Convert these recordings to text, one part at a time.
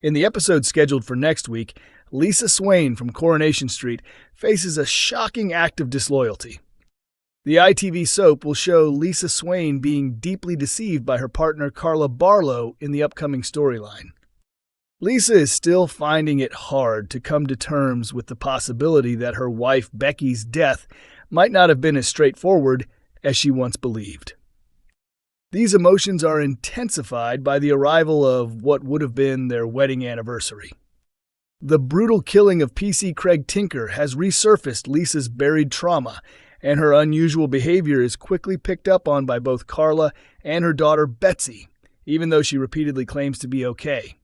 In the episode scheduled for next week, Lisa Swain from Coronation Street faces a shocking act of disloyalty. The ITV soap will show Lisa Swain being deeply deceived by her partner Carla Barlow in the upcoming storyline. Lisa is still finding it hard to come to terms with the possibility that her wife Becky's death might not have been as straightforward as she once believed. These emotions are intensified by the arrival of what would have been their wedding anniversary. The brutal killing of PC Craig Tinker has resurfaced Lisa's buried trauma, and her unusual behavior is quickly picked up on by both Carla and her daughter Betsy, even though she repeatedly claims to be okay.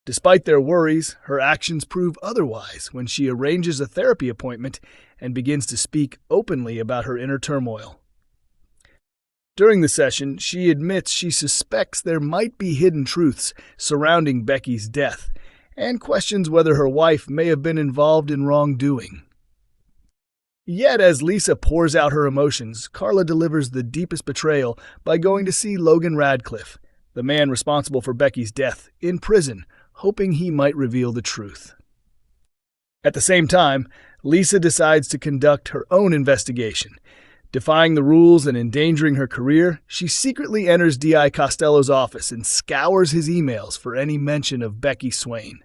Despite their worries, her actions prove otherwise when she arranges a therapy appointment and begins to speak openly about her inner turmoil. During the session, she admits she suspects there might be hidden truths surrounding Becky's death, and questions whether her wife may have been involved in wrongdoing. Yet, as Lisa pours out her emotions, Carla delivers the deepest betrayal by going to see Logan Radcliffe, the man responsible for Becky's death, in prison, hoping he might reveal the truth. At the same time, Lisa decides to conduct her own investigation. Defying the rules and endangering her career, she secretly enters D.I. Costello's office and scours his emails for any mention of Becky Swain.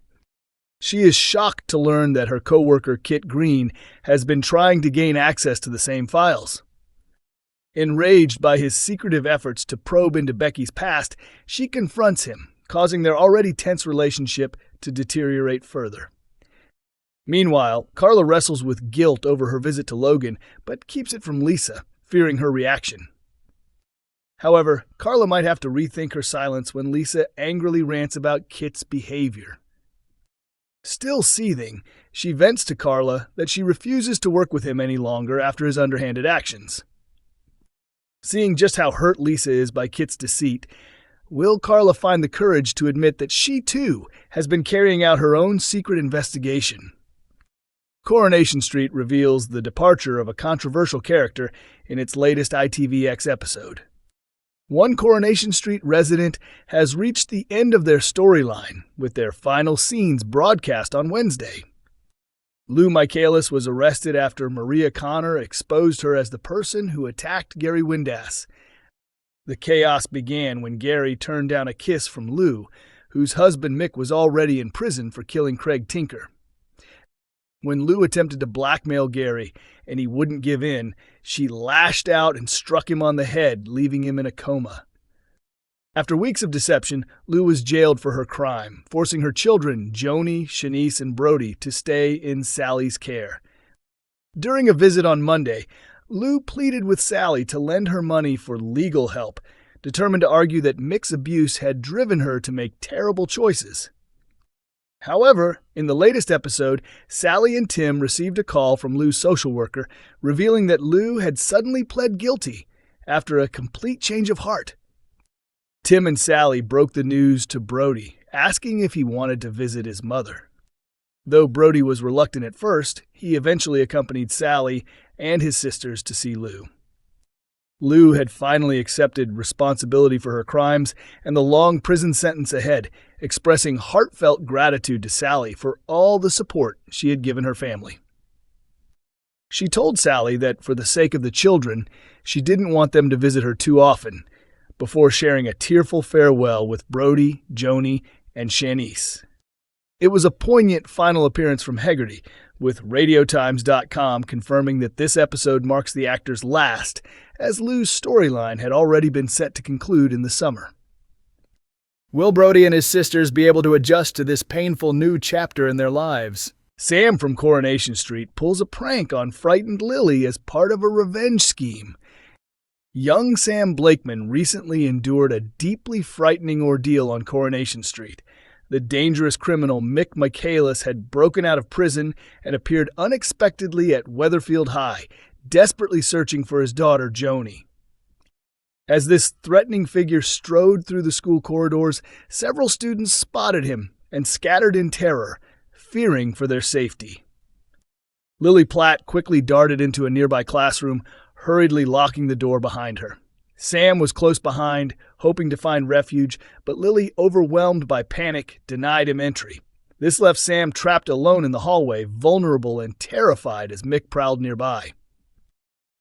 She is shocked to learn that her co-worker Kit Green has been trying to gain access to the same files. Enraged by his secretive efforts to probe into Becky's past, she confronts him, causing their already tense relationship to deteriorate further. Meanwhile, Carla wrestles with guilt over her visit to Logan, but keeps it from Lisa, fearing her reaction. However, Carla might have to rethink her silence when Lisa angrily rants about Kit's behavior. Still seething, she vents to Carla that she refuses to work with him any longer after his underhanded actions. Seeing just how hurt Lisa is by Kit's deceit, will Carla find the courage to admit that she, too, has been carrying out her own secret investigation? Coronation Street reveals the departure of a controversial character in its latest ITVX episode. One Coronation Street resident has reached the end of their storyline, with their final scenes broadcast on Wednesday. Lou Michaelis was arrested after Maria Connor exposed her as the person who attacked Gary Windass. The chaos began when Gary turned down a kiss from Lou, whose husband Mick was already in prison for killing Craig Tinker. When Lou attempted to blackmail Gary and he wouldn't give in, she lashed out and struck him on the head, leaving him in a coma. After weeks of deception, Lou was jailed for her crime, forcing her children, Joni, Shanice, and Brody, to stay in Sally's care. During a visit on Monday, Lou pleaded with Sally to lend her money for legal help, determined to argue that Mick's abuse had driven her to make terrible choices. However, in the latest episode, Sally and Tim received a call from Lou's social worker revealing that Lou had suddenly pled guilty after a complete change of heart. Tim and Sally broke the news to Brody, asking if he wanted to visit his mother. Though Brody was reluctant at first, he eventually accompanied Sally and his sisters to see Lou. Lou had finally accepted responsibility for her crimes and the long prison sentence ahead, expressing heartfelt gratitude to Sally for all the support she had given her family. She told Sally that for the sake of the children, she didn't want them to visit her too often, before sharing a tearful farewell with Brody, Joni, and Shanice. It was a poignant final appearance from Hegarty, with Radiotimes.com confirming that this episode marks the actor's last, as Lou's storyline had already been set to conclude in the summer. Will Brody and his sisters be able to adjust to this painful new chapter in their lives? Sam from Coronation Street pulls a prank on frightened Lily as part of a revenge scheme. Young Sam Blakeman recently endured a deeply frightening ordeal on Coronation Street. The dangerous criminal Mick Michaelis had broken out of prison and appeared unexpectedly at Weatherfield High, desperately searching for his daughter, Joni. As this threatening figure strode through the school corridors, several students spotted him and scattered in terror, fearing for their safety. Lily Platt quickly darted into a nearby classroom, hurriedly locking the door behind her. Sam was close behind, hoping to find refuge, but Lily, overwhelmed by panic, denied him entry. This left Sam trapped alone in the hallway, vulnerable and terrified as Mick prowled nearby.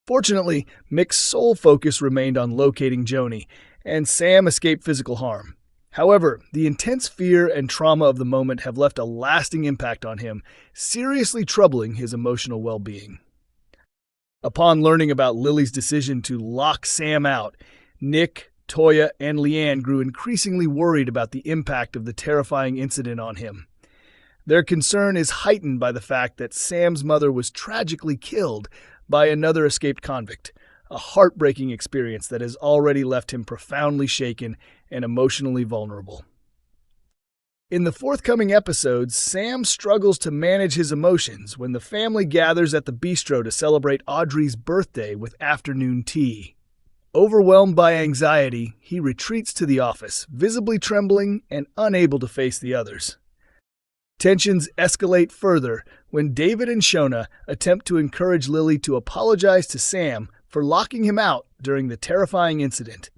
Fortunately, Mick's sole focus remained on locating Joni, and Sam escaped physical harm. However, the intense fear and trauma of the moment have left a lasting impact on him, seriously troubling his emotional well-being. Upon learning about Lily's decision to lock Sam out, Nick, Toya, and Leanne grew increasingly worried about the impact of the terrifying incident on him. Their concern is heightened by the fact that Sam's mother was tragically killed by another escaped convict, a heartbreaking experience that has already left him profoundly shaken and emotionally vulnerable. In the forthcoming episodes, Sam struggles to manage his emotions when the family gathers at the bistro to celebrate Audrey's birthday with afternoon tea. Overwhelmed by anxiety, he retreats to the office, visibly trembling and unable to face the others. Tensions escalate further when David and Shona attempt to encourage Lily to apologize to Sam for locking him out during the terrifying incident.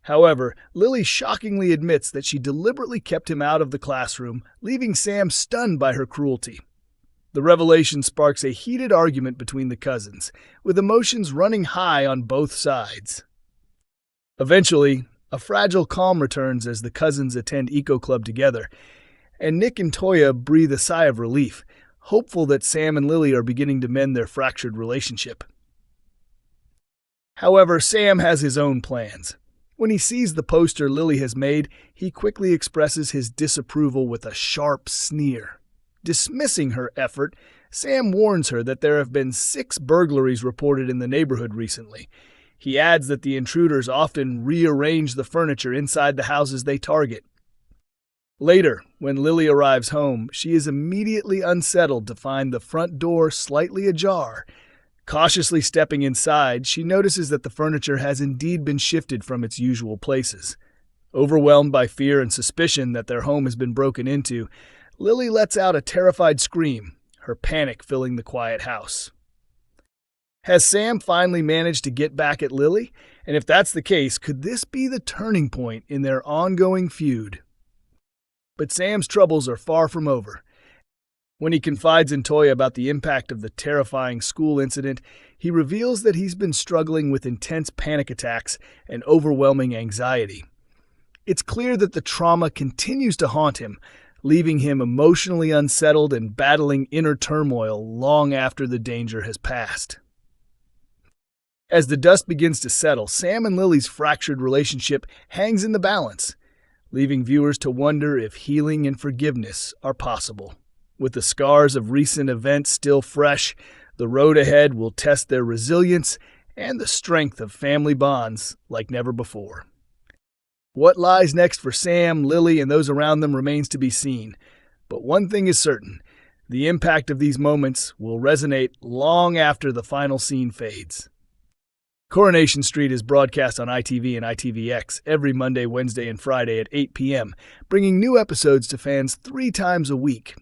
However, Lily shockingly admits that she deliberately kept him out of the classroom, leaving Sam stunned by her cruelty. The revelation sparks a heated argument between the cousins, with emotions running high on both sides. Eventually, a fragile calm returns as the cousins attend Eco Club together, and Nick and Toya breathe a sigh of relief, hopeful that Sam and Lily are beginning to mend their fractured relationship. However, Sam has his own plans. When he sees the poster Lily has made, he quickly expresses his disapproval with a sharp sneer. Dismissing her effort, Sam warns her that there have been 6 burglaries reported in the neighborhood recently. He adds that the intruders often rearrange the furniture inside the houses they target. Later, when Lily arrives home, she is immediately unsettled to find the front door slightly ajar. Cautiously stepping inside, she notices that the furniture has indeed been shifted from its usual places. Overwhelmed by fear and suspicion that their home has been broken into, Lily lets out a terrified scream, her panic filling the quiet house. Has Sam finally managed to get back at Lily? And if that's the case, could this be the turning point in their ongoing feud? But Sam's troubles are far from over. When he confides in Toya about the impact of the terrifying school incident, he reveals that he's been struggling with intense panic attacks and overwhelming anxiety. It's clear that the trauma continues to haunt him, leaving him emotionally unsettled and battling inner turmoil long after the danger has passed. As the dust begins to settle, Sam and Lily's fractured relationship hangs in the balance, leaving viewers to wonder if healing and forgiveness are possible. With the scars of recent events still fresh, the road ahead will test their resilience and the strength of family bonds like never before. What lies next for Sam, Lily, and those around them remains to be seen. But one thing is certain, the impact of these moments will resonate long after the final scene fades. Coronation Street is broadcast on ITV and ITVX every Monday, Wednesday, and Friday at 8 p.m., bringing new episodes to fans 3 times a week.